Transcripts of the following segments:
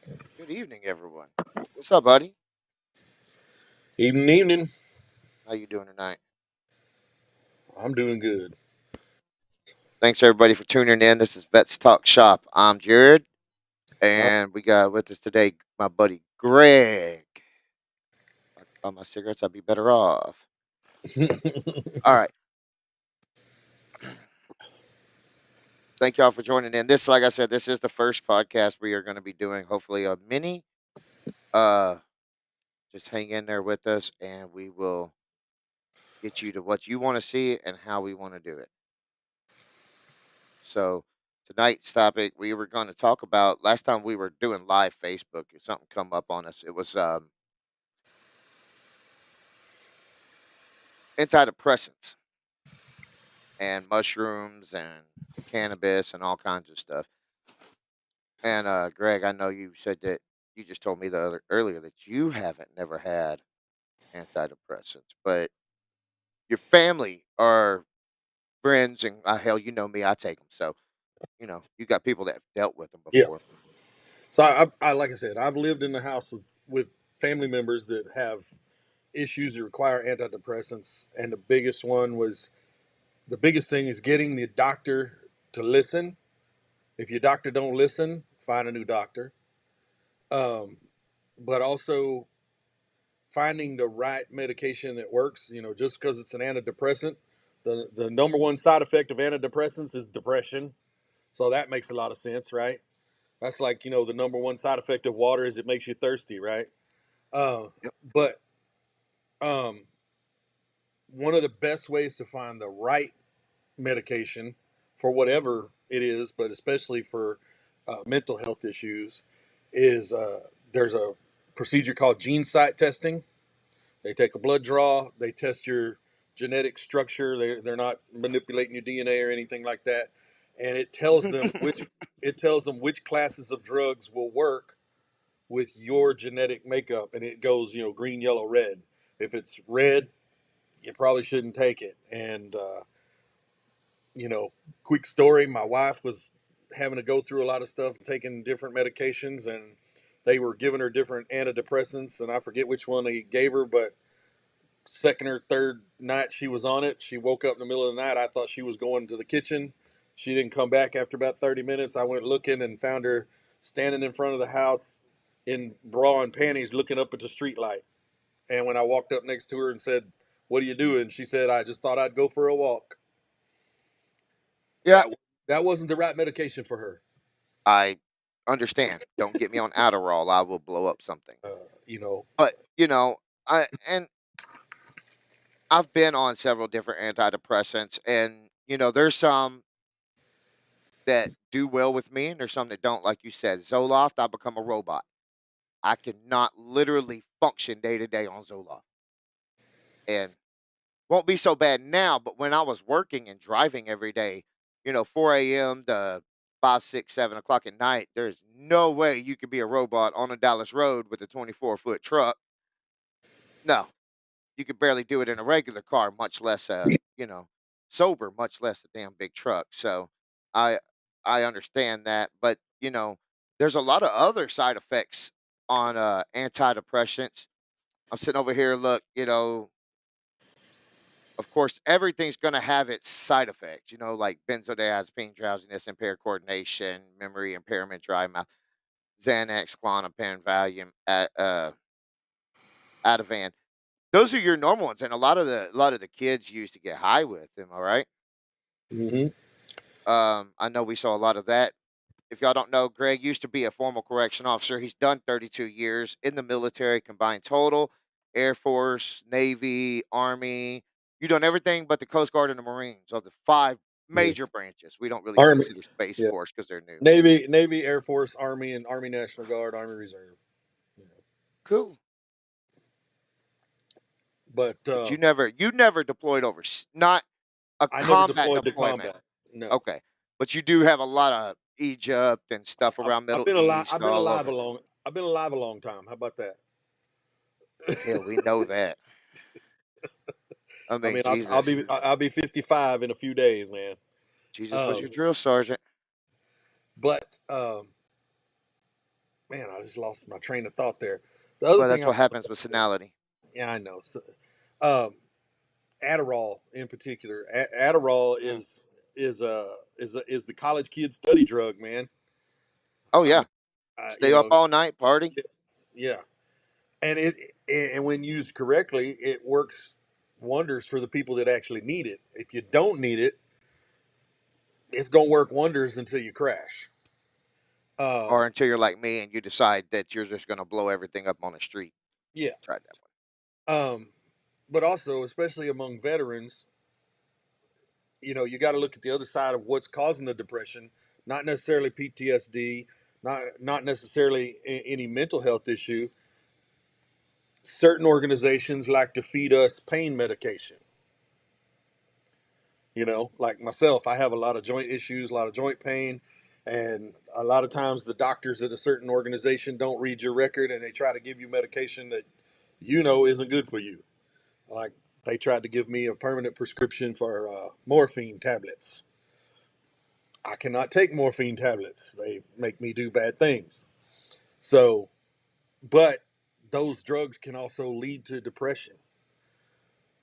Good evening, everyone. What's up, buddy? Evening, evening. How you doing tonight? I'm doing good. Thanks everybody for tuning in. This is Vets Talk Shop. I'm Jared, Uh, and we got with us today my buddy Greg. If I could find my cigarettes, I'd be better off. All right. Thank y'all for joining in. This, like I said, this is the first podcast we are going to be doing. Hopefully, a mini. Uh, just hang in there with us, and we will get you to what you want to see and how we want to do it. So tonight's topic we were going to talk about. Last time we were doing live Facebook, something come up on us. It was antidepressants and mushrooms and cannabis and all kinds of stuff. And Greg, I know you said that you just told me earlier that you haven't never had antidepressants, but your family or friends and hell, you know me, I take them. So you got people that have dealt with them yeah. before. So I, like I said, I've lived in the house with family members that have issues that require antidepressants, and the biggest thing is getting the doctor to listen. If your doctor don't listen, find a new doctor. Um, but also finding the right medication that works. Just because it's an antidepressant, the number one side effect of antidepressants is depression. So that makes a lot of sense, right? That's like, the number one side effect of water is it makes you thirsty, right? Uh, Yep. but um, one of the best ways to find the right medication for whatever it is, but especially for mental health issues, is there's a procedure called gene site testing. They take a blood draw, they test your genetic structure. They're not manipulating your DNA or anything like that, and it tells them which classes of drugs will work with your genetic makeup, and it goes, green, yellow, red. If it's red, you probably shouldn't take it. And you know, quick story: my wife was having to go through a lot of stuff, taking different medications, and they were giving her different antidepressants, and I forget which one they gave her, but second or third night she was on it, she woke up in the middle of the night. I thought she was going to the kitchen. She didn't come back after about 30 minutes. I went looking and found her standing in front of the house in bra and panties looking up at the street light. And when I walked up next to her and said, "What are you doing?" She said, "I just thought I'd go for a walk." Yeah, That wasn't the right medication for her. I understand. Don't get me on Adderall. I will blow up something. Uh, you know, But I've been on several different antidepressants, and there's some that do well with me, and there's some that don't. Like you said, Zoloft, I become a robot. I cannot literally function day to day on Zoloft, and won't be so bad now. But when I was working and driving every day, 4 a.m. to 5, 6, 7 o'clock at night, there's no way you could be a robot on a Dallas road with a 24-foot truck. No, you could barely do it in a regular car, much less sober, much less a damn big truck. So I I understand that, but there's a lot of other side effects on antidepressants. I'm sitting over here, look, of course, everything's going to have its side effects, like benzodiazepine, drowsiness, impaired coordination, memory impairment, dry mouth, Xanax, Klonopin, Valium, Ativan. Those are your normal ones, and a lot of the kids used to get high with them. All right. hmm I know we saw a lot of that. If y'all don't know, Greg used to be a formal correction officer. He's done 32 years in the military, combined total, Air Force, Navy, Army. You done everything but the Coast Guard and the Marines of the five yeah. major branches. We don't really Army, consider Space yeah, Force because they're new. Navy, Air Force, Army, and Army National Guard, Army Reserve. You know. Cool. But But you never deployed not a I never combat deployed to deployment. combat. No, Okay. But you do have a lot of Egypt and stuff around I've Middle been alive. East all over. I've been alive a long time. How about that? Hell, we know that. I I mean, mean, Jesus. I'll be 55 in a few days, man. Jesus was Um, your drill sergeant. but man, I just lost my train of thought there. The other Well, thing that's I what was happens going with to say, senility. yeah, I know. So, um, Adderall in particular. Adderall Mm. is the college kid study drug, man. Oh I yeah, mean, stay up all night, party. yeah, yeah, and and when used correctly, it works wonders for the people that actually need it. If you don't need it, it's gonna work wonders until you crash. Or Um, until you're like me and you decide that you're just gonna blow everything up on the street. yeah, Tried that one. um, but also, especially among veterans, you got to look at the other side of what's causing the depression, not necessarily PTSD, not necessarily any mental health issue. Certain organizations like to feed us pain medication. Like myself, I have a lot of joint issues, a lot of joint pain, and a lot of times the doctors at a certain organization don't read your record and they try to give you medication that isn't good for you. Like they tried to give me a permanent prescription for morphine tablets. I cannot take morphine tablets. They make me do bad things. So, but those drugs can also lead to depression.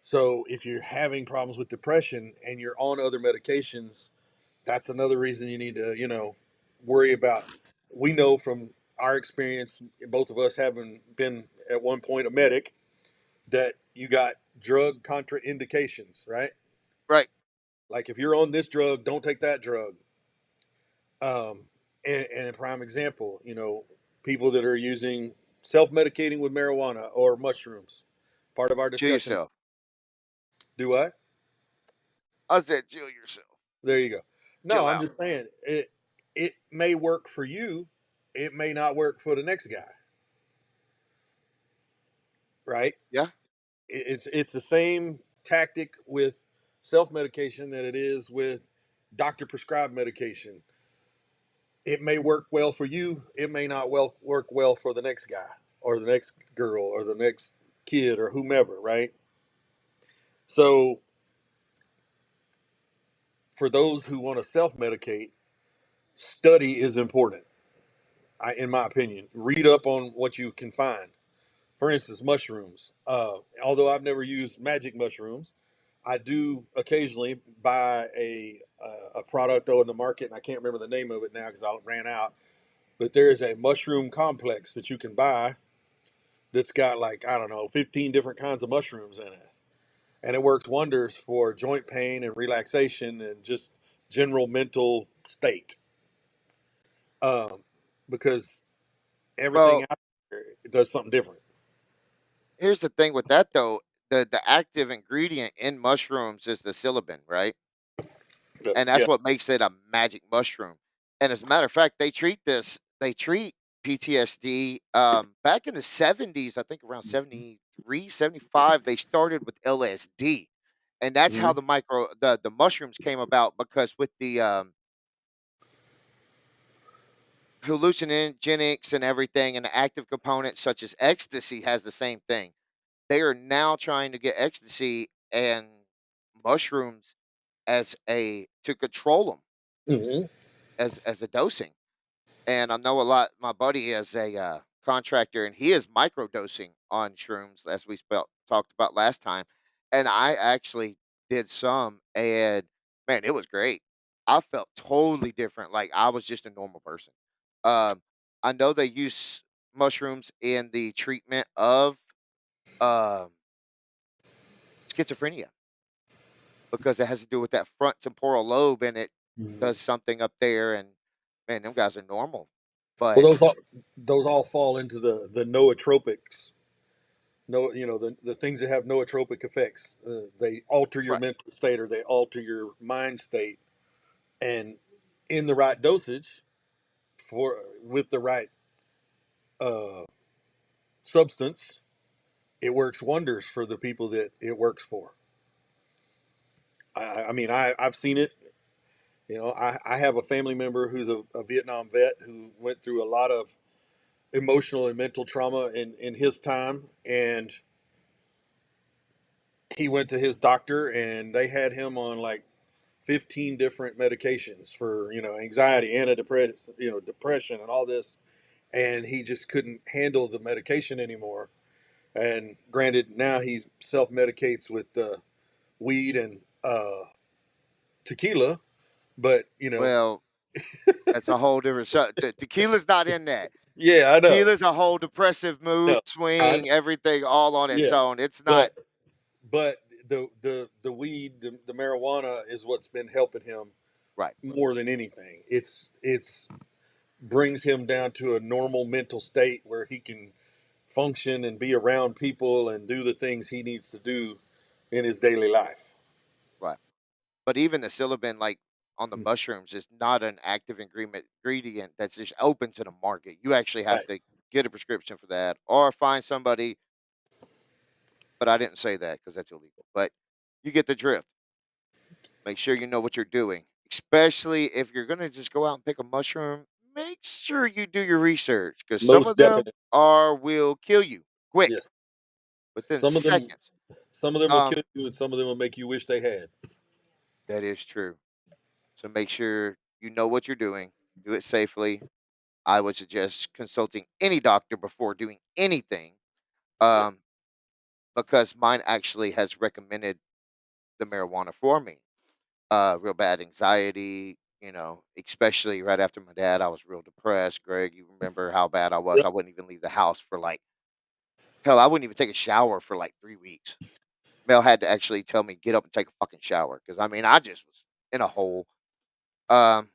So, if you're having problems with depression and you're on other medications, that's another reason you need to, worry about. We know from our experience, both of us having been at one point a medic, that you got drug contraindications, right? Right. Like if you're on this drug, don't take that drug. Um, and a prime example, people that are using self-medicating with marijuana or mushrooms. Part of our Chill discussion. yourself. Do what? I said chill yourself. There you go. No, Chill I'm out. just saying it may work for you. It may not work for the next guy, right? Yeah. It's the same tactic with self-medication that it is with doctor prescribed medication. It may work well for you. It may not work well for the next guy or the next girl or the next kid or whomever, right? So for those who want to self-medicate, study is important. In my opinion, read up on what you can find. For instance, mushrooms. Although I've never used magic mushrooms, I do occasionally buy a product on the market, and I can't remember the name of it now because I ran out. But there is a mushroom complex that you can buy that's got like I don't know 15 different kinds of mushrooms in it, and it works wonders for joint pain and relaxation and just general mental state. Um, because everything Well, out there does something different. here's the thing with that though. The active ingredient in mushrooms is the psilocybin, right? And that's Yeah. what makes it a magic mushroom. And as a matter of fact, they treat PTSD, back in the 70s, I think around 73, 75. They started with LSD. And that's how Mhm. the mushrooms came about because with the, hallucinogenics and everything and the active components such as ecstasy has the same thing. They are now trying to get ecstasy and mushrooms as a to control them Mhm. as a dosing. And I know a lot. My buddy is a contractor, and he is microdosing on shrooms, as we talked about last time. And I actually did some, and man, it was great. I felt totally different. Like I was just a normal person. Um, I know they use mushrooms in the treatment of um, schizophrenia because it has to do with that front temporal lobe, and it Mhm. does something up there. And man, them guys are normal, Well, but those all fall into the nootropics. No, the things that have nootropic effects. They alter your right. mental state or they alter your mind state, and in the right dosage for with the right uh, substance, it works wonders for the people that it works for. I mean, I've seen it. I have a family member who's a Vietnam vet who went through a lot of emotional and mental trauma in his time, and he went to his doctor, and they had him on like 15 different medications for anxiety, antidepressant, depression, and all this. and he just couldn't handle the medication anymore. And granted, now he self medicates with weed and tequila, but Well, that's a whole different tequila's not in that. yeah, I know, Tequila's a whole depressive mood no, I swing, everything all on its yeah, own. It's not but but the weed, the marijuana is what's been helping him right, more than anything. It's brings him down to a normal mental state where he can function and be around people and do the things he needs to do in his daily life. right. But even the psilocybin, like, on the Mm. mushrooms is not an active ingredient that's just open to the market. You actually have Right. to get a prescription for that or find somebody, but I didn't say that because that's illegal. But you get the drift. Make sure you know what you're doing, especially if you're gonna just go out and pick a mushroom. Make sure you do your research because some Most of them definitely. are will kill you quick Yes. within Some of them seconds. some of them will Um, kill you and some of them will make you wish they had. that is true. So make sure you know what you're doing. Do it safely. I would suggest consulting any doctor before doing anything, Yes. um, because mine actually has recommended the marijuana for me. Real bad anxiety, especially right after my dad, I was real depressed. Greg, you remember how bad I was? Yep. I wouldn't even leave the house for like hell. I wouldn't even take a shower for like 3 weeks. Mel had to actually tell me get up and take a fucking shower because I mean I just was in a hole. Um,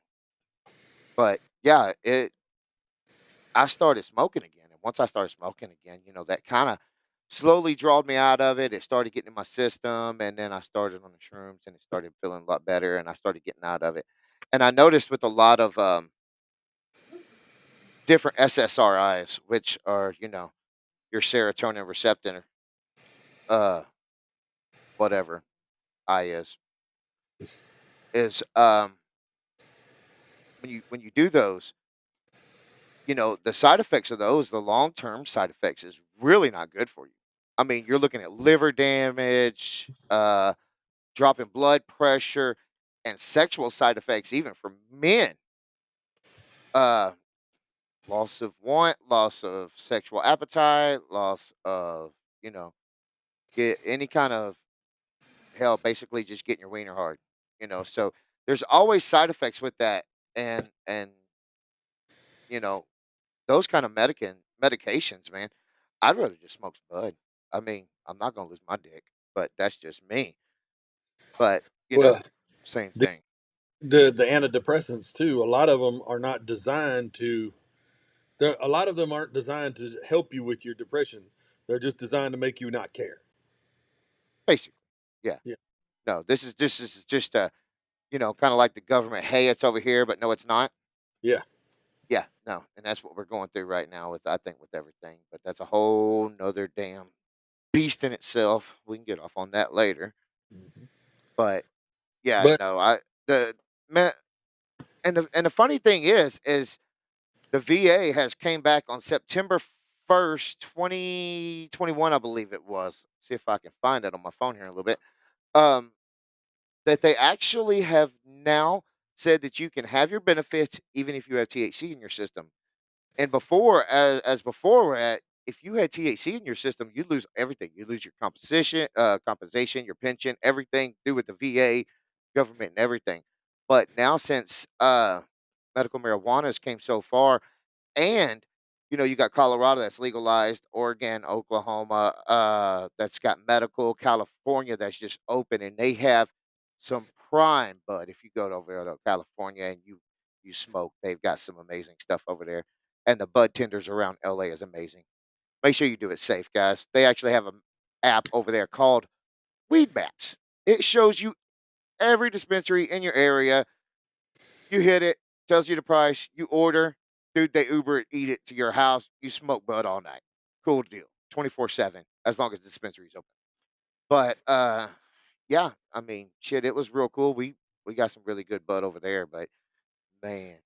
but yeah, it I started smoking again, and once I started smoking again, that kinda slowly drawed me out of it. It started getting in my system, and then I started on the shrooms, and it started feeling a lot better, and I started getting out of it. And I noticed with a lot of, different SSRIs, which are, your serotonin receptor, uh, whatever I is, when you do those, the side effects of those, the long-term side effects is really not good for you. I mean, you're looking at liver damage, drop in blood pressure, and sexual side effects even for men. Uh, loss of want, loss of sexual appetite, loss of, you know, get any kind of hell, basically just getting your wiener hard. So there's always side effects with that, and you know those kind of medications, man. I'd rather just smoke some bud. I mean, I'm not gonna lose my dick, but that's just me. But Well, same the thing. the antidepressants too, a lot of them are not designed to a lot of them aren't designed to help you with your depression. They're just designed to make you not care. Basically, yeah. Yeah. No, this is just a kind of like the government. Hey, it's over here, but no, it's not. Yeah. Yeah, no, and that's what we're going through right now with I think with everything. But that's a whole nother damn beast in itself. We can get off on that later. Mhm. But yeah, But no, the man, and the funny thing is the VA has came back on September 1st, 2021, I believe it was. See if I can find it on my phone here in a little bit. Um, that they actually have now said that you can have your benefits even if you have THC in your system. And before, as before, if you had THC in your system, you'd lose everything. You lose your compensation, your pension, everything to do with the VA, government, and everything. But now, since medical marijuana has came so far, and, you got Colorado that's legalized, Oregon, Oklahoma, that's got medical, California that's just open, and they have some prime bud. If you go over there to California and you smoke, they've got some amazing stuff over there. And the bud tenders around LA is amazing. Make sure you do it safe, guys. They actually have an app over there called Weed Maps. It shows you every dispensary in your area. You hit it, tells you the price, you order, dude, they Uber it, eat it to your house, you smoke bud all night. Cool deal. 24/7, as long as the dispensary's open. But yeah, I mean, shit, it was real cool. We got some really good bud over there, but man,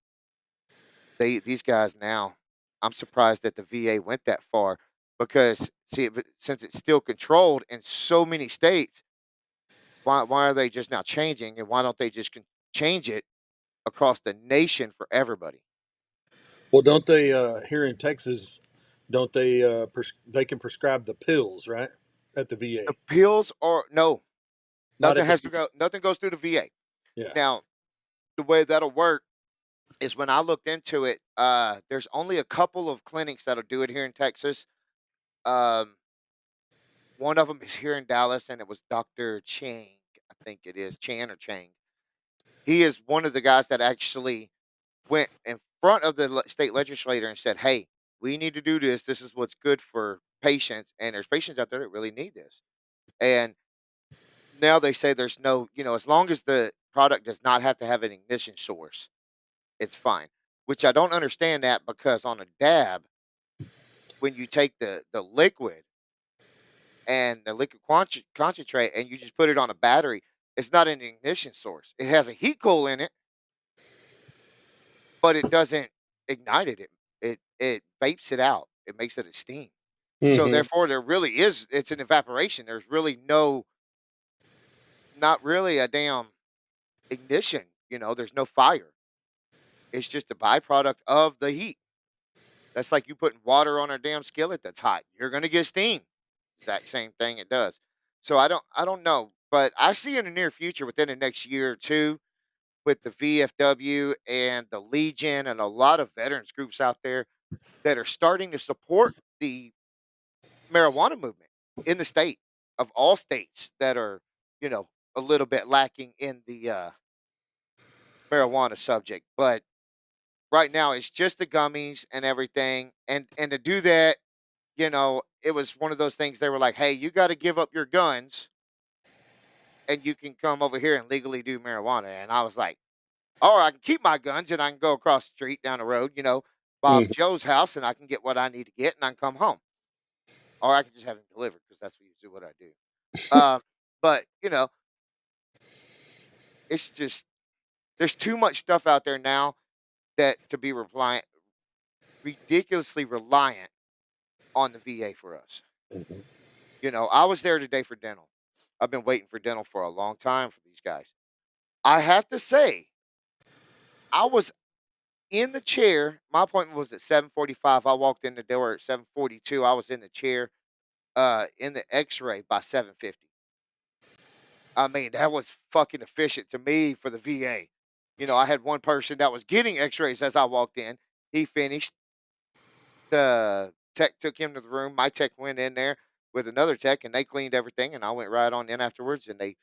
these guys now, I'm surprised that the VA went that far because see, since it's still controlled in so many states, why are they just now changing, and why don't they just change it across the nation for everybody? Well, don't they here in Texas? Don't they? They can prescribe the pills, right? At the The VA, pills are no, not at the nothing goes through the VA. yeah. Now, the way that'll work is when I looked into it, there's only a couple of clinics that'll do it here in Texas. Um, one of them is here in Dallas, and it was Dr. Chang, I think it is Chan or Chang. He is one of the guys that actually went in front of the state legislator and said, "Hey, we need to do this. This is what's good for patients, and there's patients out there that really need this." And now they say there's no, as long as the product does not have to have an ignition source, it's fine. Which I don't understand that because on a dab, when you take the liquid and the liquid concentrate and you just put it on a battery, it's not an ignition source. It has a heat cool in it, but it doesn't ignite it. It vapes it out. It makes it a steam. So Hmm. therefore, there really is it's an evaporation. There's really not really a damn ignition. There's no fire. It's just a byproduct of the heat. That's like you putting water on a damn skillet that's hot. You're gonna get steam. Exact same thing it does. So I don't know, but I see in the near future, within the next year or two, with the VFW and the Legion and a lot of veterans groups out there that are starting to support the marijuana movement in the state of all states that are, you know, a little bit lacking in the marijuana subject. But right now it's just the gummies and everything. And to do that, it was one of those things they were like, "Hey, you got to give up your guns and you can come over here and legally do marijuana." And I was like, "Or I can keep my guns and I can go across the street down the road, Bob Hmm. Joe's house and I can get what I need to get and I can come home. Or I can just have him delivered because that's usually what I do." But, it's just there's too much stuff out there now that to be ridiculously reliant on the VA for us. I was there today for dental. I've been waiting for dental for a long time for these guys. I have to say, I was in the chair. My appointment was at 7:45. I walked in the door at 7:42. I was in the chair, in the X-ray by 7:50. I mean, that was fucking efficient to me for the VA. I had one person that was getting X-rays as I walked in. He finished. The tech took him to the room. My tech went in there with another tech, and they cleaned everything. And I went right on in afterwards, and they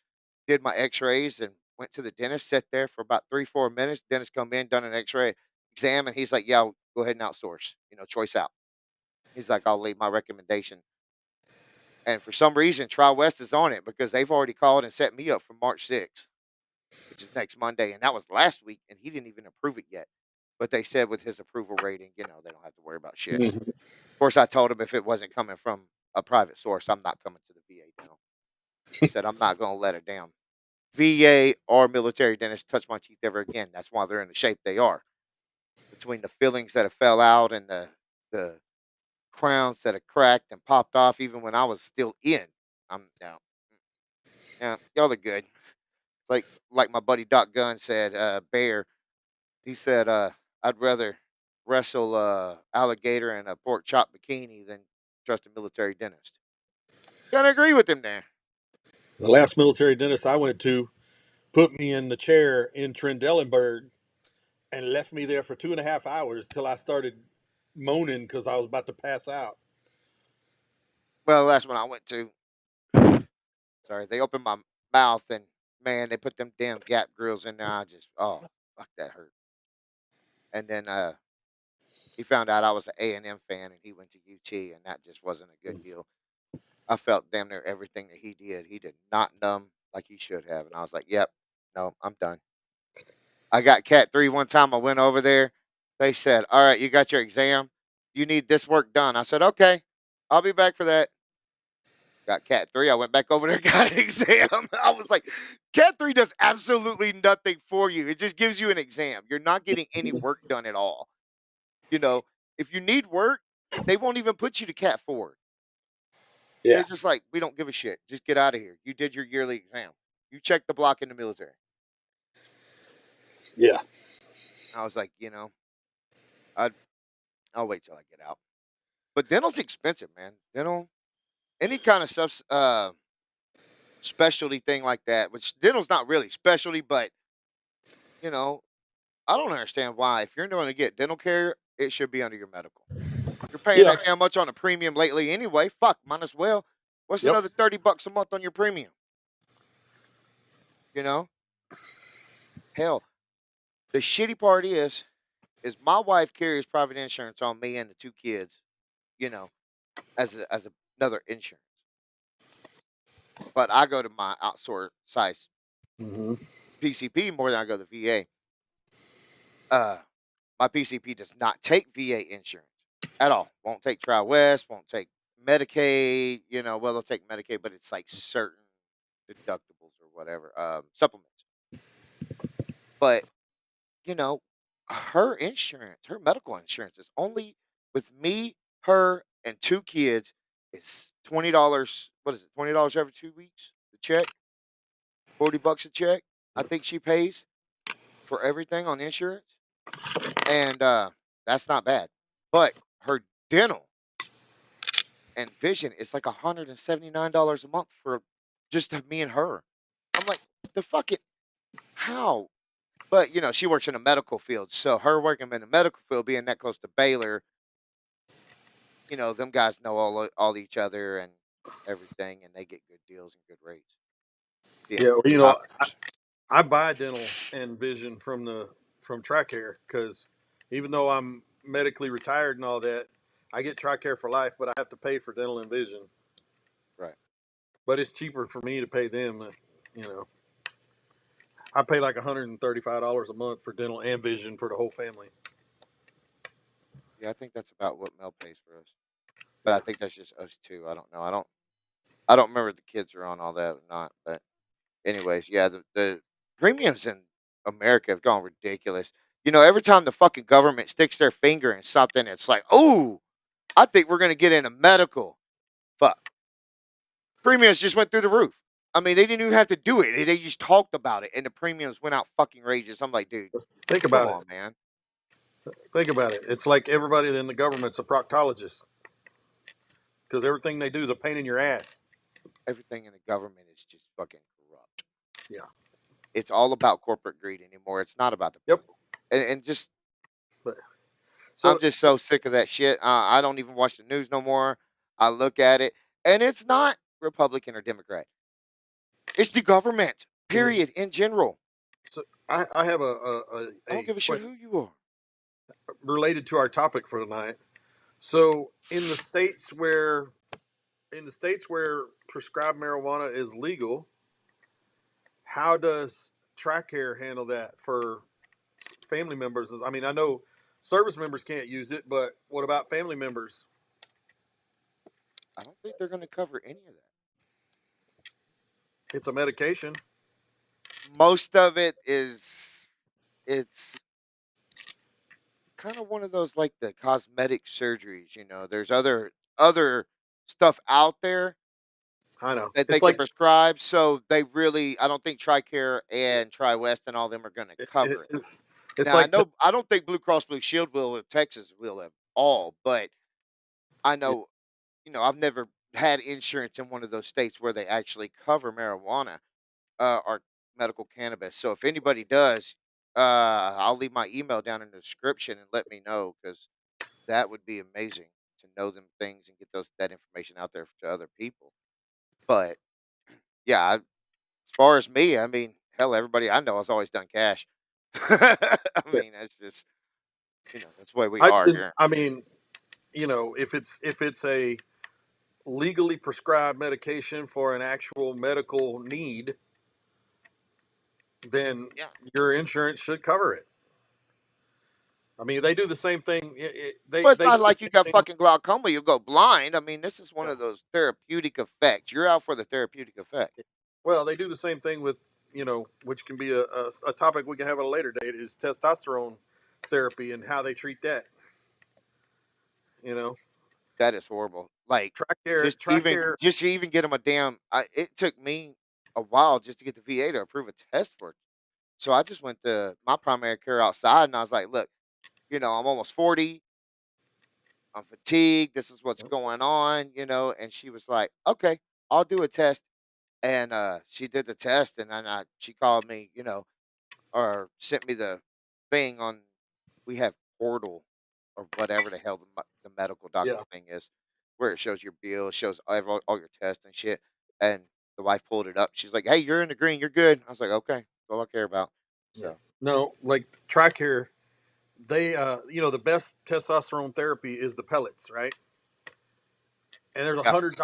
did my X-rays and went to the dentist. Sat there for about 3-4 minutes. Dentist come in, done an X-ray exam, and he's like, "Yeah, go ahead and outsource. Choice out." He's like, "I'll leave my recommendation." And for some reason, Tri West is on it because they've already called and set me up for March 6th, which is next Monday, and that was last week, and he didn't even approve it yet. But they said with his approval rating, they don't have to worry about shit. Hmm. Of course, I told him if it wasn't coming from a private source, I'm not coming to the VA dental. I said I'm not going to let a damn VA or military dentist touch my teeth ever again. That's why they're in the shape they are. Between the fillings that have fell out and the crowns that have cracked and popped off, even when I was still in, I'm now. Yeah, y'all are good. Like my buddy Doc Gunn said, Bear. He said, "I'd rather wrestle alligator in a pork chop bikini than trust a military dentist." Gotta agree with him there. The last military dentist I went to put me in the chair in Trendelenburg and left me there for 2.5 hours till I started moaning because I was about to pass out. Well, the last one I went to, sorry, they opened my mouth and man, they put them damn gap grills in there. I just, oh, fuck, that hurt. And then he found out I was an A&M fan and he went to UT, and that just wasn't a good deal. I felt damn near everything that he did. He did not numb like he should have, and I was like, "Yep, no, I'm done." I got Cat 3 one time. I went over there. They said, "All right, you got your exam. You need this work done." I said, "Okay, I'll be back for that." Got Cat 3. I went back over there, got an exam. I was like, Cat 3 does absolutely nothing for you. It just gives you an exam. You're not getting any work done at all. You know, if you need work, they won't even put you to Cat 4. They're Yeah, just like, "We don't give a shit. Just get out of here. You did your yearly exam. You checked the block in the military." yeah, I was like, I'll wait till I get out. But dental's expensive, man. Dental, any kind of specialty thing like that, which dental's not really specialty, but you know, I don't understand why. If you're going to get dental care, it should be under your medical. You're paying Yeah. that damn much on a premium lately anyway. Fuck, might as well. What's Yep. another $30 a month on your premium? You know, hell, the shitty part is my wife carries private insurance on me and the two kids. You know, as another insurance, but I go to my outsourced size Hmm. PCP more than I go to the VA. Uh, my PCP does not take VA insurance at all. Won't take Tri-West, won't take Medicaid, well, they'll take Medicaid, but it's like certain deductibles or whatever, supplements. But, you know, her insurance, her medical insurance is only with me, her, and two kids is $20. What is it? $20 every 2 weeks? The check, $40 a check. I think she pays for everything on insurance. And that's not bad. But her dental and vision is like $179 a month for just me and her. I'm like, the fuck it, how? But she works in a medical field, so her working in the medical field, being that close to Baylor, them guys know all each other and everything, and they get good deals and good rates. Being Yeah. Well, doctors, I buy dental and vision from TRICARE because even though I'm medically retired and all that, I get TRICARE for life, but I have to pay for dental and vision. right? But it's cheaper for me to pay them. You know, I pay like $135 a month for dental and vision for the whole family. Yeah, I think that's about what Mel pays for us. But I Yeah. think that's just us two. I don't know. I don't remember if the kids are on all that or not. But anyways, yeah, the premiums in America have gone ridiculous. Every time the fucking government sticks their finger in something, it's like, oh, I think we're gonna get into medical. Fuck, premiums just went through the roof. I mean, they didn't even have to do it. They just talked about it, and the premiums went out fucking rages. I'm like, dude, Think come about it. on, man. Think about it. It's like everybody in the government's a proctologist because everything they do is a pain in your ass. Everything in the government is just fucking corrupt. Yeah. It's all about corporate greed anymore. It's not about the Yep. people. And just But I'm so just so sick of that shit. I don't even watch the news no more. I look at it, and it's not Republican or Democrat. It's the government. mhm. Period. In general, So I have I don't a give a shit question who you are. related to our topic for tonight. So in the states where prescribed marijuana is legal, how does TRICARE handle that for family members? I mean, I know service members can't use it, but what about family members? I don't think they're going to cover any of that. It's a medication. Most of it's kind of one of those like the cosmetic surgeries. There's other stuff out there I know. that they It's can like prescribe. So they really, I don't think Tricare and TriWest and all them are going to cover it. it's Now I like know I don't think Blue Cross Blue Shield will, or Texas will at all, but I know, I've never had insurance in one of those states where they actually cover marijuana or medical cannabis. So if anybody does, I'll leave my email down in the description and let me know because that would be amazing to know them things and get that information out there to other people. But yeah, as far as me, I mean, hell, everybody I know has always done cash. I mean, that's just that's the way we are here. I mean, if it's a legally prescribed medication for an actual medical need, then Yeah. your insurance should cover it. I mean, they do the same thing. Well, it's They not do the like you got same thing. fucking glaucoma, you go blind. I mean, this is one Yeah. of those therapeutic effects. You're out for the therapeutic effect. Well, they do the same thing with which can be a topic we can have at a later date is testosterone therapy and how they treat that. You know, That is horrible. Like, Tricare, just even Tricare. just to even get them a damn. It took me a while just to get the VA to approve a test for it. So I just went to my primary care outside, and I was like, "Look, I'm almost 40. I'm fatigued. This is what's Yep. going on, and she was like, "Okay, I'll do a test." And she did the test, and then she called me, or sent me the thing on. We have Portal or whatever the hell the medical doctor Yeah. thing is, where it shows your bill, shows all your tests and shit. And the wife pulled it up. She's like, "Hey, you're in the green. You're good." I was like, "Okay, that's all I care about." Yeah. So No, like Tricare, they the best testosterone therapy is the pellets, right? And yeah. there's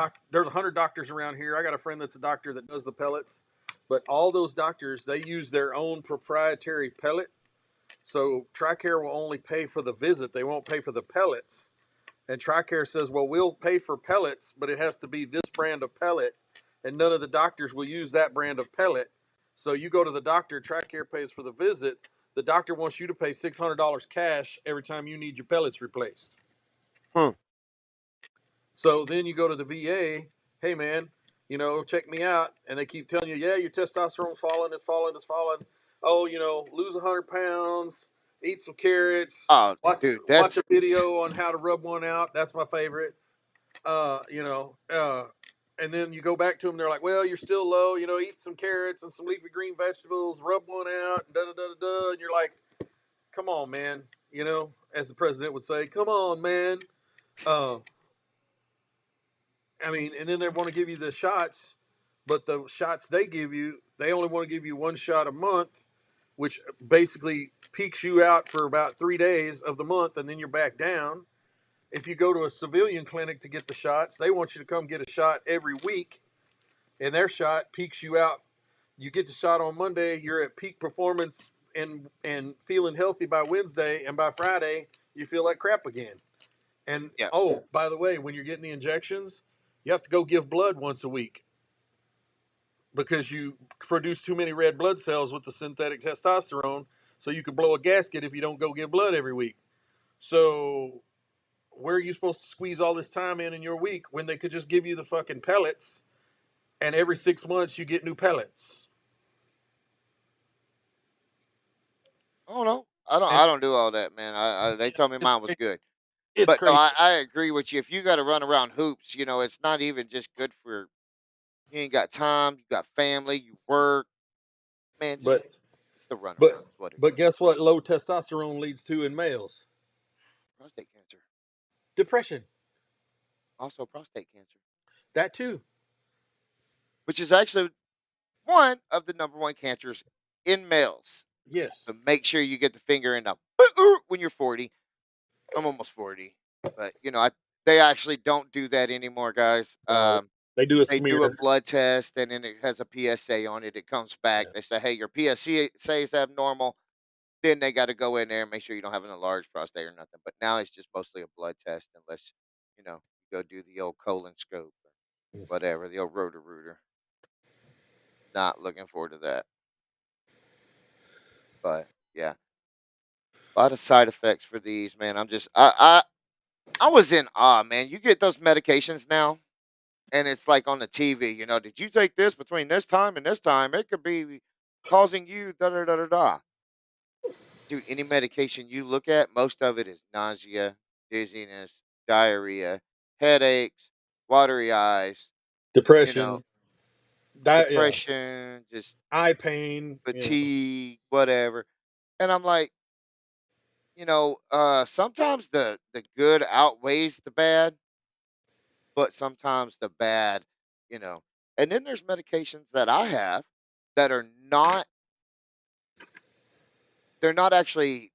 100 doctors around here. I got a friend that's a doctor that does the pellets, but all those doctors they use their own proprietary pellet. So Tricare will only pay for the visit; they won't pay for the pellets. And Tricare says, "Well, we'll pay for pellets, but it has to be this brand of pellet, and none of the doctors will use that brand of pellet. So you go to the doctor, Tricare pays for the visit. The doctor wants you to pay $600 cash every time you need your pellets replaced. Hmm. So then you go to the VA, hey man, check me out, and they keep telling you, yeah, your testosterone's falling, it's falling, it's falling. Oh, lose 100 pounds, eat some carrots, Oh, watch dude, watch a that's video on how to rub one out. That's my favorite. Uh, you know, uh, and then you go back to them. They're like, well, you're still low. Eat some carrots and some leafy green vegetables, rub one out, and da da da da da. And you're like, come on, man. As the president would say, come on, man. Uh, I mean, and then they want to give you the shots, but the shots they give you, they only want to give you one shot a month, which basically peaks you out for about 3 days of the month, and then you're back down. If you go to a civilian clinic to get the shots, they want you to come get a shot every week, and their shot peaks you out. You get the shot on Monday, you're at peak performance and feeling healthy by Wednesday, and by Friday you feel like crap again. And yeah. oh, by the way, when you're getting the injections, you have to go give blood once a week because you produce too many red blood cells with the synthetic testosterone, so you could blow a gasket if you don't go give blood every week. So where are you supposed to squeeze all this time in your week when they could just give you the fucking pellets and every 6 months you get new pellets? I don't know. I don't. And I don't do all that, man. They told me it's mine was good. it's But no, crazy. I agree with you. If you got to run around hoops, it's not even just good for you. Ain't got time. You got family. You work, man. Just But it's the run around. but Is what it but is. guess what? Low testosterone leads to in males Prostate cancer, depression. also prostate cancer, That too. which is actually one of the number one cancers in males. Yes. So make sure you get the finger in the when you're 40. I'm almost 40, but they actually don't do that anymore, guys. No, they do a They do a smear. blood test, and then it has a PSA on it. It comes back. Yeah. They say, "Hey, your PSA is abnormal." Then they got to go in there and make sure you don't have an enlarged prostate or nothing. But now it's just mostly a blood test, unless you go do the old colon scope or whatever, the old rotor rooter. Not looking forward to that, but yeah, a lot of side effects for these, man. I was in awe, man. You get those medications now, and it's like on the TV. Did you take this between this time and this time? It could be causing you da da da da da. Dude, any medication you look at, most of it is nausea, dizziness, diarrhea, headaches, watery eyes, you know, Depression. Yeah. depression, just Eye pain. fatigue, whatever. And I'm like, sometimes the good outweighs the bad, but sometimes the bad, you know. And then there's medications that I have that are not they're not actually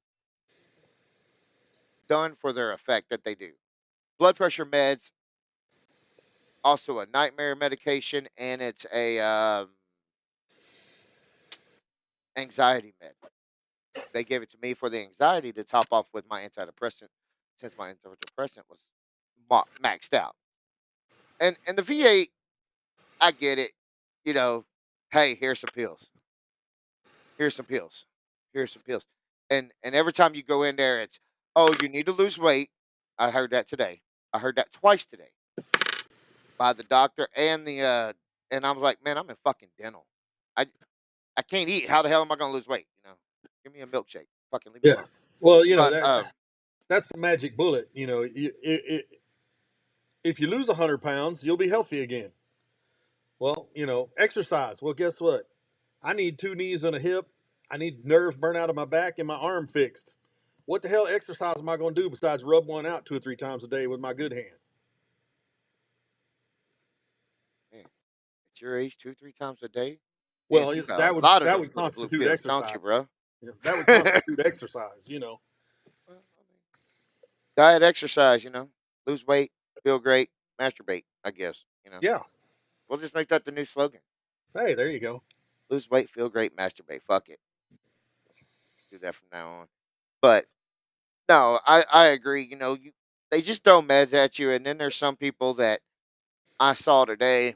done for their effect that they do. Blood pressure meds, also a nightmare medication, and it's a anxiety med. They gave it to me for the anxiety to top off with my antidepressant, since my antidepressant was maxed out. And the VA, I get it. You know, hey, here's some pills. Here's some pills. Here's some pills. And every time you go in there, it's, oh, you need to lose weight. I heard that today. I heard that twice today by the doctor and I was like, man, I'm in fucking dental. I I can't eat. How the hell am I gonna lose weight? Give me a milkshake. Fucking leave me Yeah. alone. Well, But that. that's the magic bullet. If you lose 100 pounds, you'll be healthy again. Well, exercise. Well, guess what? I need two knees and a hip. I need nerve burn out of my back and my arm fixed. What the hell exercise am I going to do besides rub one out 2 or 3 times a day with my good hand? Man, at your age, 2, 3 times a day? Man, Well, you got a that would lot of that those would little blue constitute pills, don't exercise. you, bro? That would Well, constitute exercise. I mean, diet, exercise, lose weight, feel great, masturbate, I guess. Yeah. We'll just make that the new slogan. Hey, there you go. Lose weight, feel great, masturbate. Fuck it. Do that from now on. But no, I agree. They just throw meds at you, and then there's some people that I saw today.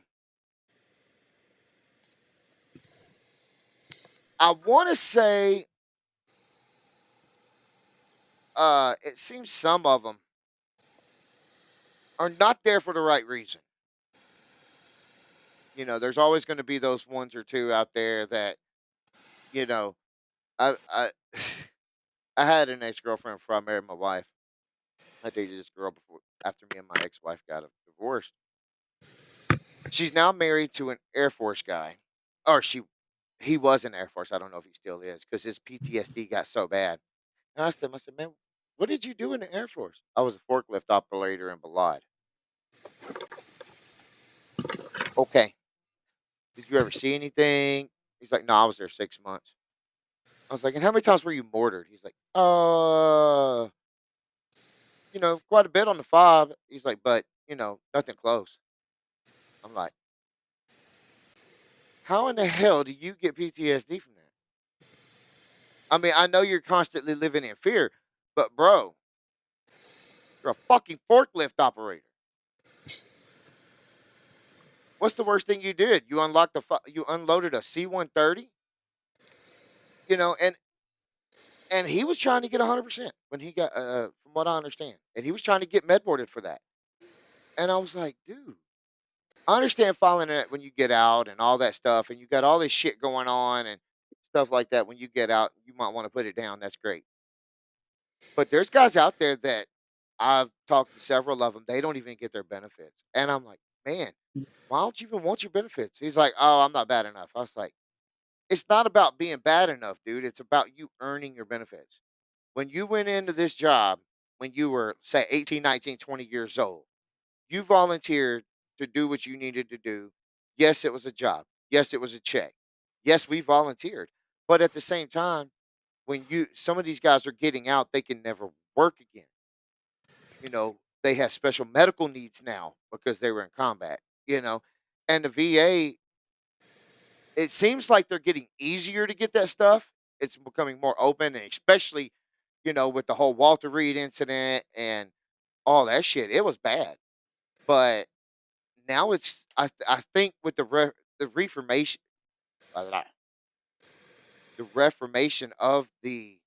I want to say, it seems some of them are not there for the right reason. There's always going to be those ones or two out there that you know. I I had an ex girlfriend before I married my wife. I dated this girl before after me and my ex wife got a divorced. She's now married to an Air Force guy, or he was in Air Force. I don't know if he still is because his PTSD got so bad. I asked him, I said, "Man, what did you do in the Air Force?" I was a forklift operator in Balad. Okay. Did you ever see anything? He's like, "No, I was there 6 months." I was like, "And how many times were you mortared?" He's like, quite a bit on the fob." He's like, "But nothing close." I'm like, "How in the hell do you get PTSD from that?" I mean, I know you're constantly living in fear, but bro, you're a fucking forklift operator. What's the worst thing you did? You you unloaded a C-130, and he was trying to get 100% when he got from what I understand. And he was trying to get med boarded for that. And I was like, "Dude, I understand filing it when you get out and all that stuff and you got all this shit going on and stuff like that when you get out, you might want to put it down. That's great." But there's guys out there that I've talked to several of them, they don't even get their benefits. And I'm like, "Man, why don't you even want your benefits?" He's like, "Oh, I'm not bad enough." I was like, "It's not about being bad enough, dude. It's about you earning your benefits." When you went into this job, when you were, say, 18, 19, 20 years old, you volunteered to do what you needed to do. Yes, it was a job. Yes, it was a check. Yes, we volunteered. But at the same time, when some of these guys are getting out, they can never work again. They have special medical needs now because they were in combat. And the VA, it seems like they're getting easier to get that stuff. It's becoming more open, and especially, with the whole Walter Reed incident and all that shit. It was bad. But now I think with the reformation blah, blah, the reformation of the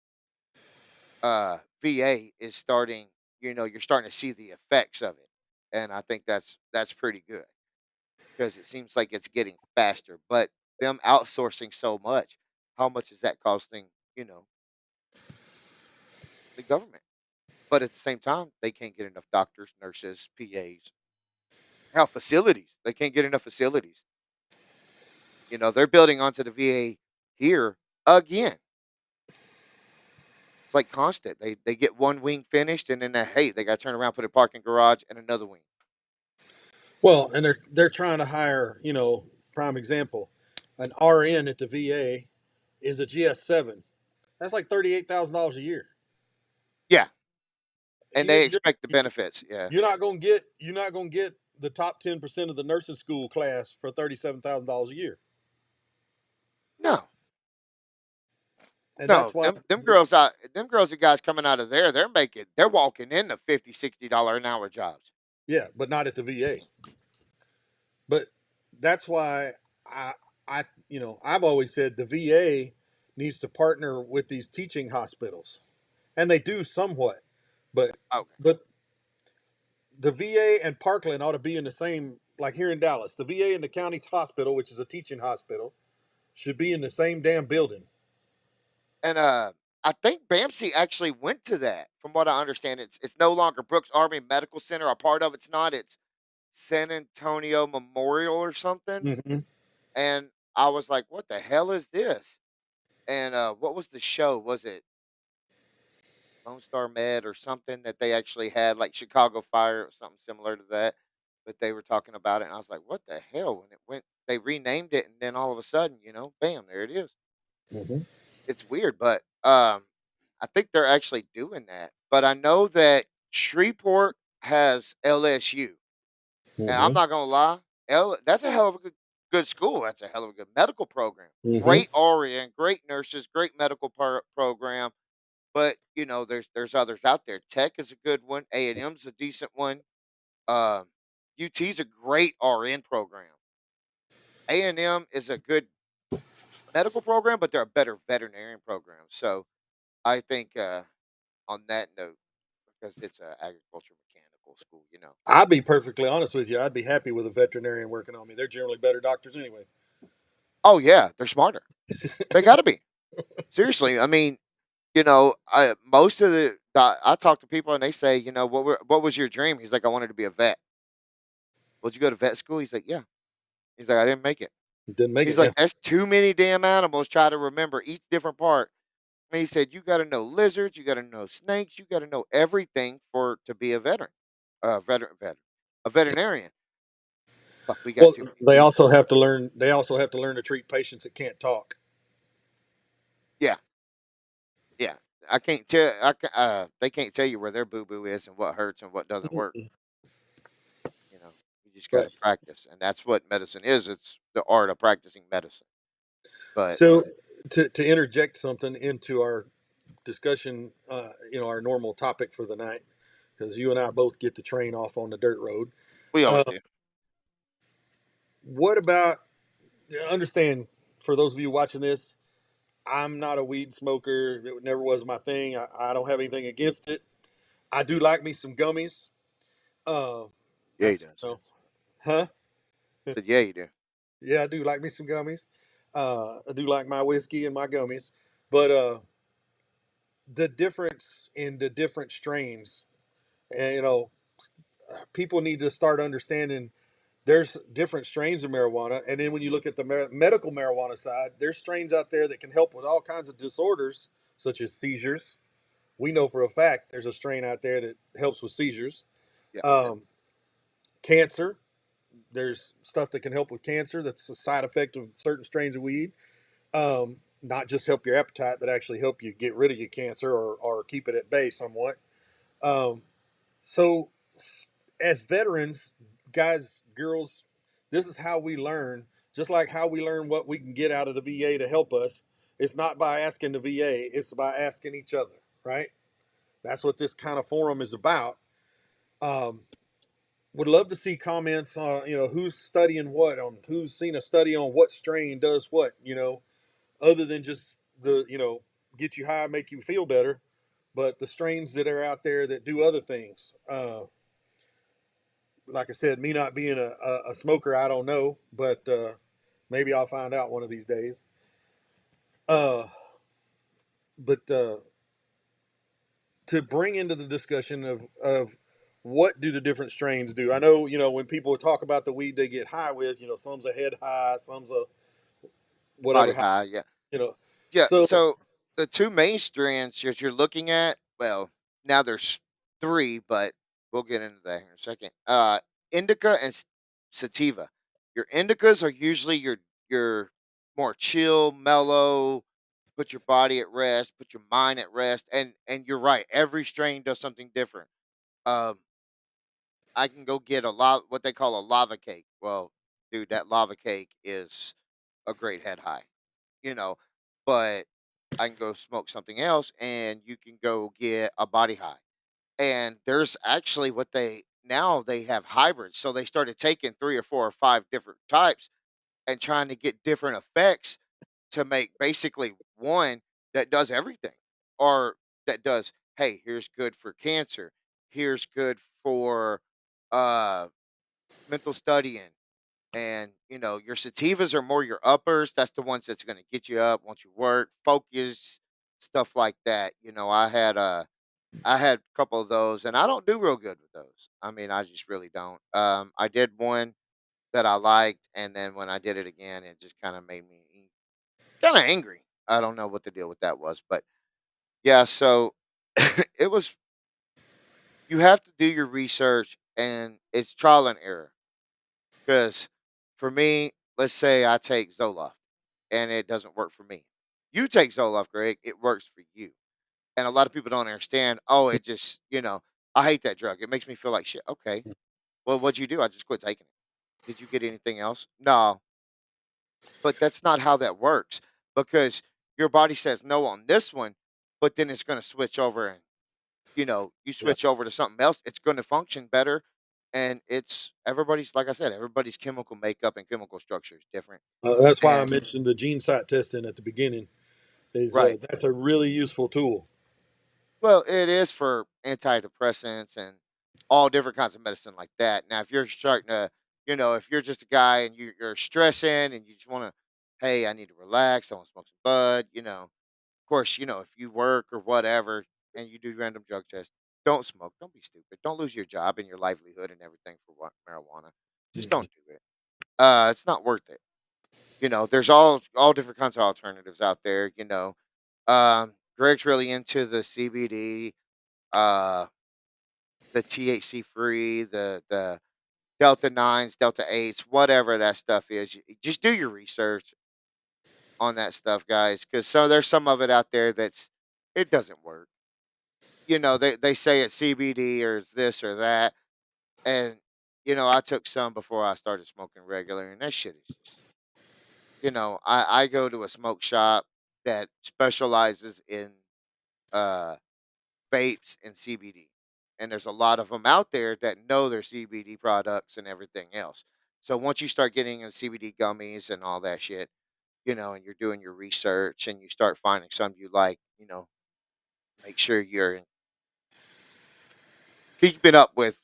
VA is starting, you're starting to see the effects of it. And I think that's pretty good because it seems like it's getting faster. But them outsourcing so much, how much is that costing, the government? But at the same time, they can't get enough doctors, nurses, PAs. How facilities? They can't get enough facilities. They're building onto the VA here again. It's like constant. They get one wing finished and then hey, they got to turn around, put a parking garage and another wing. Well, and they're trying to hire, prime example, an RN at the VA is a GS7. That's like $38,000 a year. Yeah, and You, they you're expect the benefits. Yeah. you're not gonna get the top 10% of the nursing school class for $37,000 a year, No, and no. that's why. Them girls and guys coming out of there, they're walking into $50, $60 an hour jobs. Yeah, but not at the VA. But that's why I I've always said the VA needs to partner with these teaching hospitals, and they do somewhat, but Okay. but the VA and Parkland ought to be in the same, like here in Dallas. The VA and the county hospital, which is a teaching hospital, should be in the same damn building. And I think BAMC actually went to that. From what I understand, it's no longer Brooks Army Medical Center. A part of it's not. It's San Antonio Memorial or something. Hmm. And I was like, "What the hell is this?" And what was the show? Was it Lone Star Med or something that they actually had, like Chicago Fire or something similar to that? But they were talking about it, and I was like, "What the hell?" When it went, they renamed it, and then all of a sudden, bam, there it is. Hmm. It's weird, but I think they're actually doing that. But I know that Shreveport has LSU, and I'm Hmm. not gonna lie, that's a hell of a good school. That's a hell of a good medical program. Hmm. Great RN, great nurses, great medical program. But there's others out there. Tech is a good one. A&M's a decent one. Um, UT's a great RN program. A&M is a good medical program, but they're a better veterinarian program. So I think on that note, because it's a agriculture mechanical school. I'll be perfectly honest with you. I'd be happy with a veterinarian working on me. They're generally better doctors anyway. Oh yeah, they're smarter. They got to be. Seriously, I mean, I most of I talk to people and they say, what was your dream? He's like, I wanted to be a vet. Would you go to vet school? He's like, yeah. He's like, I didn't make it. Didn't make He's it. Yeah. like, that's too many damn animals. Try to remember each different part. And he said, you got to know lizards, you got to know snakes, you got to know everything for to be a veteran, a veterinarian. Fuck, we got Well, too many they people. also have to learn. They also have to learn to treat patients that can't talk. Yeah, yeah. They can't tell you where their boo boo is and what hurts and what doesn't work. You just got But to practice, and that's what medicine is. It's the art of practicing medicine. But so to interject something into our discussion, our normal topic for the night, because you and I both get the train off on the dirt road. we always Uh, do. what about understand for those of you watching this? I'm not a weed smoker. It never was my thing. I don't have anything against it. I do like me some gummies. Uh, Yeah, he that's does. huh? Said yeah, you do. Yeah, I do like me some gummies. I do like my whiskey and my gummies, but the difference in the different strains, and people need to start understanding there's different strains of marijuana, and then when you look at the medical marijuana side, there's strains out there that can help with all kinds of disorders such as seizures. We know for a fact there's a strain out there that helps with seizures. Yeah, Um, Cancer, there's stuff that can help with cancer. That's a side effect of certain strains of weed. Not just help your appetite, but actually help you get rid of your cancer or keep it at bay somewhat. Um, so, as veterans, guys, girls, this is how we learn. Just like how we learn what we can get out of the VA to help us. It's not by asking the VA; it's by asking each other. Right? That's what this kind of forum is about. Um, would love to see comments on who's studying what, on who's seen a study on what strain does what. Other than just the get you high, make you feel better, but the strains that are out there that do other things. Like I said, me not being a smoker, I don't know, but maybe I'll find out one of these days. Uh, but to bring into the discussion of what do the different strains do? I know when people talk about the weed they get high with, some's a head high, some's a body whatever high, high. Yeah. you know. Yeah, So so the 2 main strands that you're looking at, well, now there's 3, but we'll get into that here in a second. Indica and sativa. Your indicas are usually your more chill, mellow, put your body at rest, put your mind at rest, and you're right, every strain does something different. Um, I can go get what they call a lava cake. Well, dude, that lava cake is a great head high, you know, but I can go smoke something else and you can go get a body high. And there's actually what they have hybrids. So they started taking 3 or 4 or 5 different types and trying to get different effects to make basically one that does everything, or that does, hey, here's good for cancer, here's good for uh mental studying. And your sativas are more your uppers. That's the ones that's going to get you up once you work, focus. stuff like that. I had a couple of those, and I don't do real good with those. I mean, I just really don't. I did one that I liked, and then when I did it again, it just kind of made me kind of angry. I don't know what the deal with that was, but yeah. So it was. You have to do your research, and it's trial and error. Because for me, let's say I take Zoloft, and it doesn't work for me. You take Zoloft, Greg, it works for you. And a lot of people don't understand. Oh, it just, I hate that drug. It makes me feel like shit. Okay. Well, what'd you do? I just quit taking it. Did you get anything else? No, but that's not how that works because your body says no on this one, but then it's going to switch over and, you Yeah. switch over to something else. It's going to function better. And it's everybody's, like I said, everybody's chemical makeup and chemical structure is different. That's why I And mentioned the gene site testing at the beginning. Is right. that's a really useful tool. Well, it is for antidepressants and all different kinds of medicine like that. Now, if you're starting to, if you're just a guy and you're stressing and you just want to, hey, I need to relax, I want to smoke some bud, of course, if you work or whatever and you do random drug tests, don't smoke. Don't be stupid. Don't lose your job and your livelihood and everything for what marijuana. Just Mhm. don't do it. It's not worth it. There's all different kinds of alternatives out there. Greg's really into the CBD, uh, the THC free, the Delta 9s, Delta 8s, whatever that stuff is. Just do your research on that stuff, guys, because there's some of it out there it doesn't work. They say it's CBD or it's this or that, and I took some before I started smoking regular, and that shit is just, I go to a smoke shop that specializes in uh vapes and CBD. And there's a lot of them out there that know their CBD products and everything else. So once you start getting in CBD gummies and all that shit, and you're doing your research and you start finding some you like, make sure you're keeping up with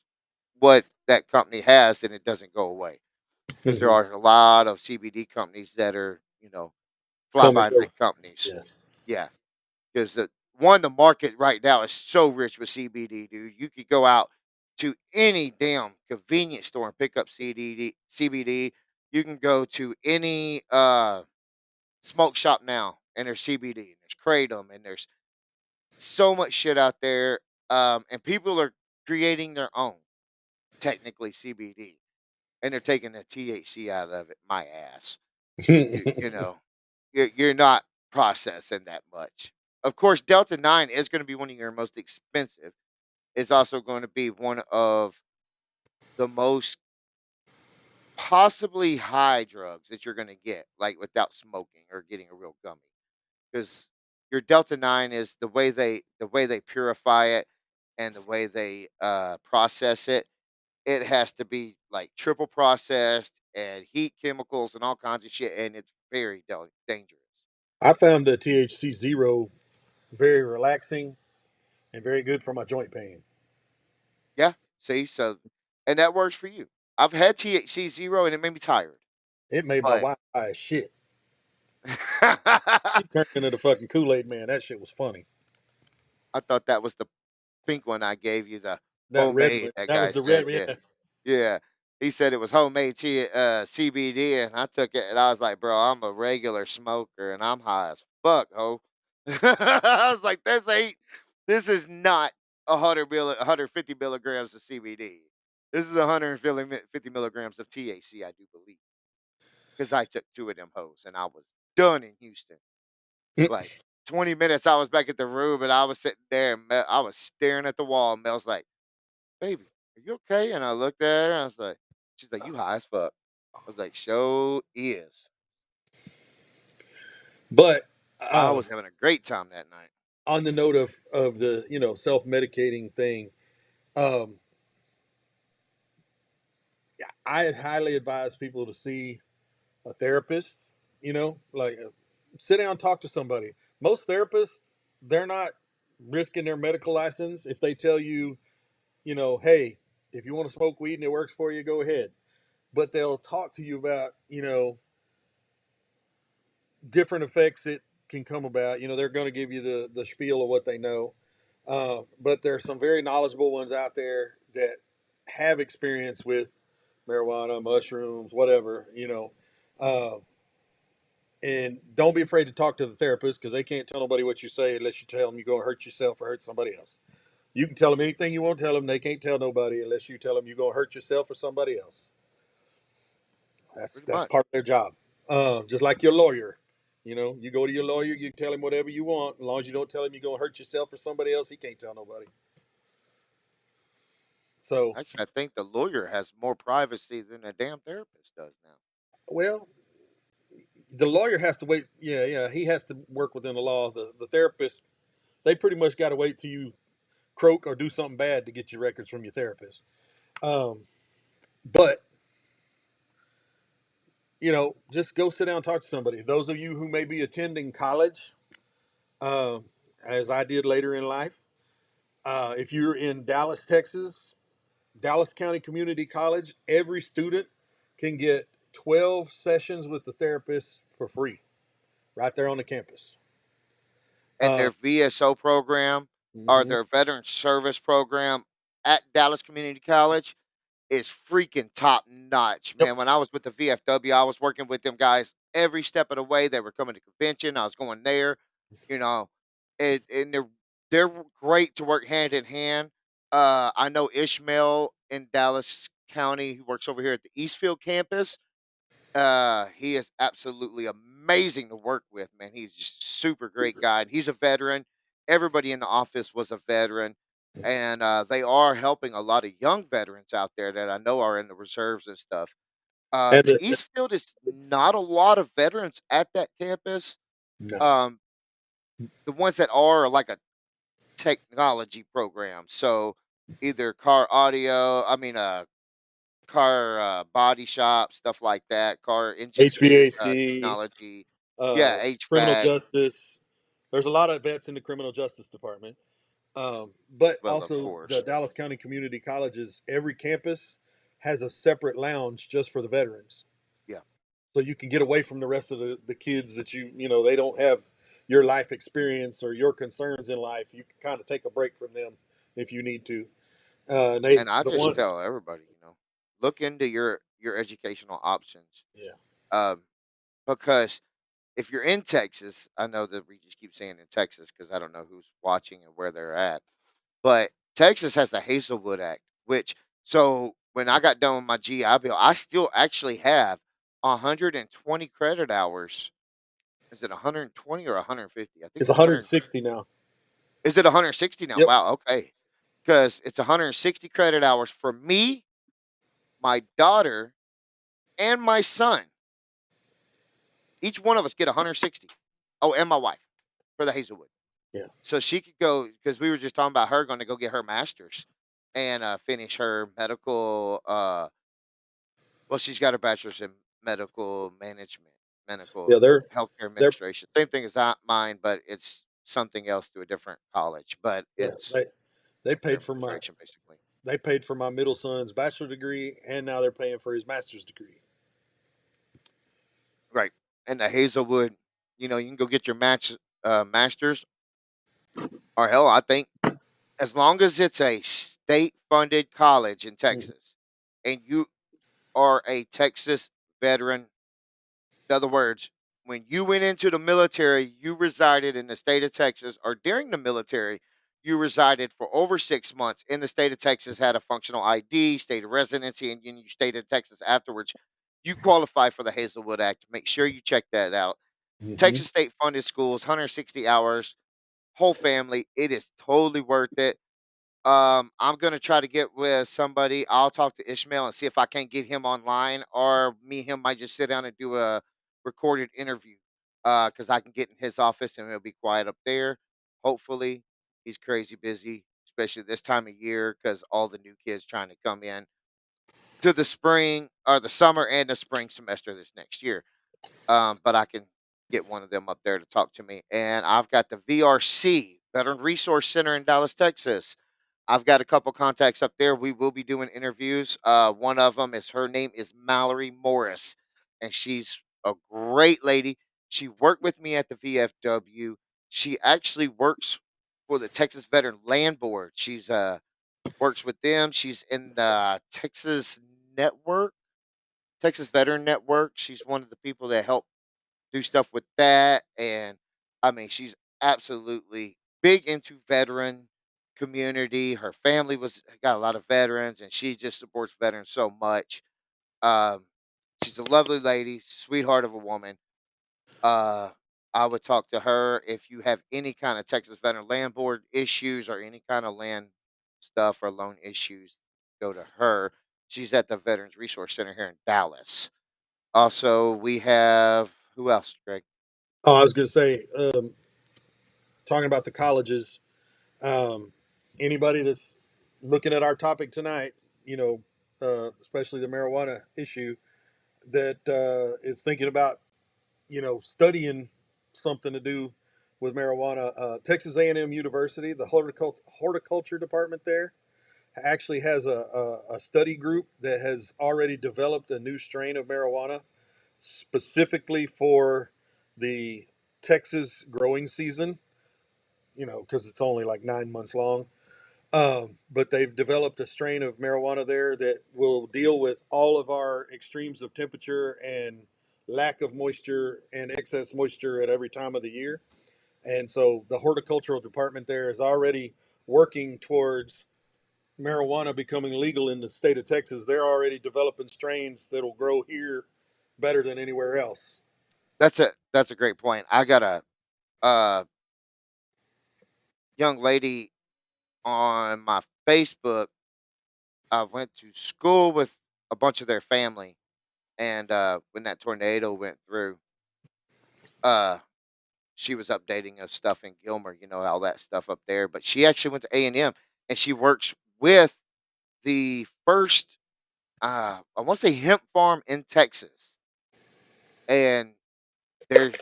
what that company has and it doesn't go away. Because there Mhm. are a lot of CBD companies that are, fly Come and by go. night companies. Yeah. Yeah. Because the market right now is so rich with CBD, dude. You could go out to any damn convenience store and pick up CBD. You can go to any smoke shop now, and there's CBD, and there's kratom, and there's so much shit out there. And people are creating their own, technically CBD, and they're taking the THC out of it. My ass. You, you know, you're not processing that much. Of course, Delta 9 is going to be one of your most expensive. It's also going to be one of the most possibly high drugs that you're going to get, like without smoking or getting a real gummy. Because your Delta 9 is the way they purify it and the way they process it. It has to be like triple processed and heat chemicals and all kinds of shit, and it's very dangerous. I found the THC zero very relaxing and very good for my joint pain. Yeah. See, so and that works for you. I've had THC zero and it made me tired. It made my But wife high as shit. She turned into the fucking Kool Aid man. That shit was funny. I thought that was the pink one I gave you, the That red homemade, one. that That was guy the said. red. Yeah. Yeah. Yeah. He said it was homemade CBD, and I took it, and I was like, "Bro, I'm a regular smoker, and I'm high as fuck, ho." I was like, this is not 150 milligrams of CBD. This is 150 milligrams of THC, I do believe, because I took 2 of them hoes, and I was done in Houston. Like 20 minutes, I was back at the room, and I was sitting there, and I was staring at the wall, and Mel's like, "Baby, are you okay?" And I looked at her, and I was like, she's like, "You high as fuck." I was like, "Show is." But I uh, was having a great time that night. on the note of the self medicating thing, um, I highly advise people to see a therapist. Like sit down, and talk to somebody. Most therapists, they're not risking their medical license if they tell you, hey, if you want to smoke weed and it works for you, go ahead. But they'll talk to you about different effects can come about. They're going to give you the spiel of what they know, but there's some very knowledgeable ones out there that have experience with marijuana, mushrooms, whatever. Uh, and don't be afraid to talk to the therapist because they can't tell nobody what you say unless you tell them you're going to hurt yourself or hurt somebody else. You can tell them anything you want to tell them. They can't tell nobody unless you tell them you're going to hurt yourself or somebody else. That's Pretty that's much. part of their job. Just like your lawyer. You go to your lawyer, you tell him whatever you want. As long as you don't tell him you're going to hurt yourself or somebody else, he can't tell nobody. So, Actually, I think the lawyer has more privacy than a damn therapist does now. well, the lawyer has to wait. Yeah, yeah, he has to work within the law. The therapist, they pretty much got to wait till you croak or do something bad to get your records from your therapist. Um, but just go sit down and talk to somebody. Those of you who may be attending college, uh, as I did later in life, if you're in Dallas, Texas, Dallas County Community College, every student can get 12 sessions with the therapist for free right there on the campus. And Uh, their VSO program or mhm. their veteran service program at Dallas Community College is freaking top notch, Yep. man. When I was with the VFW, I was working with them guys every step of the way. They were coming to convention. I was going there, you know, and they're great to work hand in hand. I know Ishmael in Dallas County, who works over here at the Eastfield campus. He is absolutely amazing to work with, man. He's just super great guy, and he's a veteran. Everybody in the office was a veteran, and they are helping a lot of young veterans out there that I know are in the reserves and stuff. And The Eastfield is not a lot of veterans at that campus. no, Um, the ones that are like a technology program, so either car audio, car, body shop, stuff like that, car engineering, HVAC, technology. uh, Yeah, criminal HVAC. justice. There's a lot of vets in the criminal justice department. But Well, of also the course. Dallas County Community Colleges, every campus has a separate lounge just for the veterans. Yeah, So you can get away from the rest of the kids that they don't have your life experience or your concerns in life. You can kind of take a break from them if you need to. And they and I the just one tell everybody, look into your educational options, Yeah. um, because if you're in Texas, I know that we just keep saying in Texas because I don't know who's watching and where they're at, but Texas has the Hazelwood Act, which so when I got done with my GI Bill, I still actually have 120 credit hours. Is it 120 or 150? I think It's it's 100. 160 now. Is it 160 now? Yep. Wow, okay. Because it's 160 credit hours for me, my daughter, and my son. Each one of us get 160. Oh, and my wife for the Hazelwood. Yeah. So she could go because we were just talking about her going to go get her master's and finish her medical. Well, she's got her bachelor's in medical management, Yeah. medical They're healthcare they're administration. Same thing as mine, but it's something else through a different college. But yeah it's they healthcare paid for my administration basically. they paid for my middle son's bachelor degree, and now they're paying for his master's degree. Right. And the Hazelwood, you can go get your masters, or hell, I think as long as it's a state funded college in Mhm. Texas and you are a Texas veteran, in other words, when you went into the military, you resided in the state of Texas, or during the military, you resided for over 6 months in the state of Texas, had a functional ID, state of residency, and then you stayed in Texas afterwards. You qualify for the Hazelwood Act. Make sure you check that out. Mhm. Texas state funded schools, 160 hours, whole family. It is totally worth it. I'm gonna try to get with somebody. I'll talk to Ishmael and see if I can get him online, or me and him might just sit down and do a recorded interview. Because I can get in his office and he'll be quiet up there. Hopefully, he's crazy busy, especially this time of year, because all the new kids trying to come in to the spring or the summer and the spring semester this next year. But I can get one of them up there to talk to me. And I've got the VRC, Veteran Resource Center in Dallas, Texas. I've got a couple contacts up there. We will be doing interviews. One of them is her name is Mallory Morris, and she's a great lady. She worked with me at the VFW. She actually works for the Texas Veteran Land Board. She's works with them. She's in the Texas Veteran Network. She's one of the people that help do stuff with that. And I mean, she's absolutely big into veteran community. Her family was got a lot of veterans, and she just supports veterans so much. Um, she's a lovely lady, sweetheart of a woman. Uh, I would talk to her if you have any kind of Texas Veteran Land Board issues or any kind of land stuff or loan issues. Go to her. She's at the Veterans Resource Center here in Dallas. Also, we have who else, Greg? Oh, I was going to say, talking about the colleges, um, anybody that's looking at our topic tonight, you know, especially the marijuana issue, that is thinking about, studying something to do with marijuana. Texas A&M University, the horticulture department there, actually has a study group that has already developed a new strain of marijuana specifically for the Texas growing season, because it's only like 9 months long. But they've developed a strain of marijuana there that will deal with all of our extremes of temperature and lack of moisture and excess moisture at every time of the year. And so the horticultural department there is already working towards marijuana becoming legal in the state of Texas. They're already developing strains that'll grow here better than anywhere else. That's a great point. I got a uh young lady on my Facebook. I went to school with a bunch of their family, and when that tornado went through, uh, she was updating us stuff in Gilmer, all that stuff up there. But she actually went to A&M, and she works with the first, I want to say, hemp farm in Texas, and they're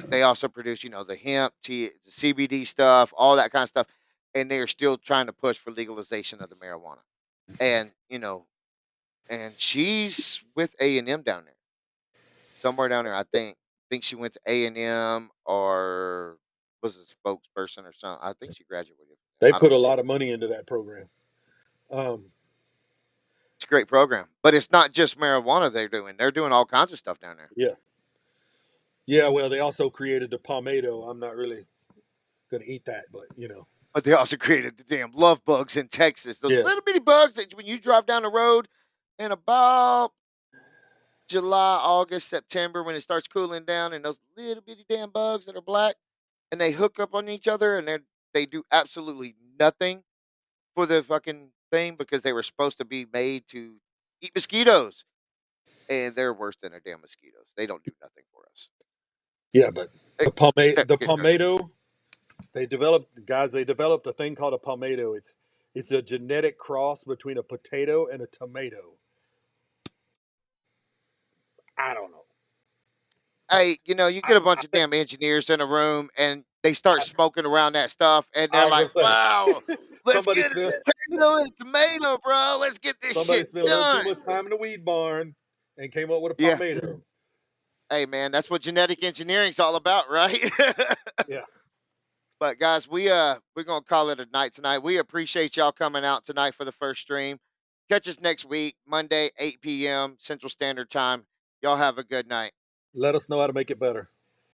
they also produce, the the CBD stuff, all that kind of stuff, and they are still trying to push for legalization of the marijuana. And and she's with A&M down there, somewhere down there. I think she went to A&M or was a spokesperson or something. I think she graduated from them. They I don't put a know. lot of money into that program. Um, It's a great program, but it's not just marijuana they're doing. They're doing all kinds of stuff down there. yeah, yeah. Well, they also created the palmetto. I'm not really going to eat that, but But they also created the damn love bugs in Texas. Those yeah, little bitty bugs that when you drive down the road in about July, August, September, when it starts cooling down, and those little bitty damn bugs that are black, and they hook up on each other, and they do absolutely nothing for the fucking thing because they were supposed to be made to eat mosquitoes, and they're worse than the damn mosquitoes. They don't do nothing for us. yeah. But Hey, except the get hurt. palmetto, they developed a thing called a palmetto. It's a genetic cross between a potato and a tomato. I don't know. Hey, you get a bunch I of think damn engineers in a room, and they start I, smoking around that stuff, and they're I was like, gonna "Wow, say let's somebody get a spent potato and a tomato, bro. Let's get this somebody shit spent a little too done." much time in the weed barn and came up with a Yeah. palmetto. Hey, man, that's what genetic engineering's all about, right? Yeah. But guys, we're gonna call it a night tonight. We appreciate y'all coming out tonight for the first stream. Catch us next week, Monday, 8 p.m. Central Standard Time. Y'all have a good night. Let us know how to make it better.